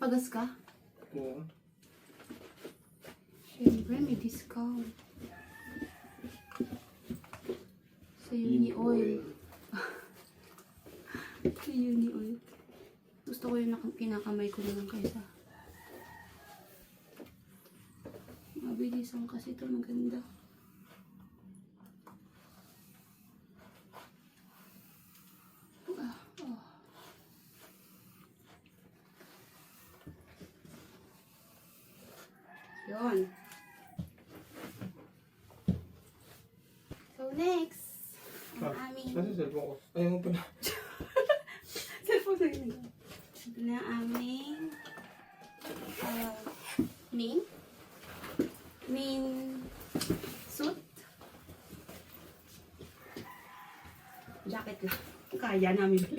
Nagpapagas ka? Oo. Siyempre, may discount. Sa Uni Oil. Sa Uni Oil. Gusto ko yung kinakamay ko na lang kaysa. Mabilisan kasi ito, maganda. Yun. So, next. Ang aming... Kasi cellphone ko. Ayaw mo pa na. Cellphone na yun. Ito na ang aming... main suit. Jacket lang. Kaya namin.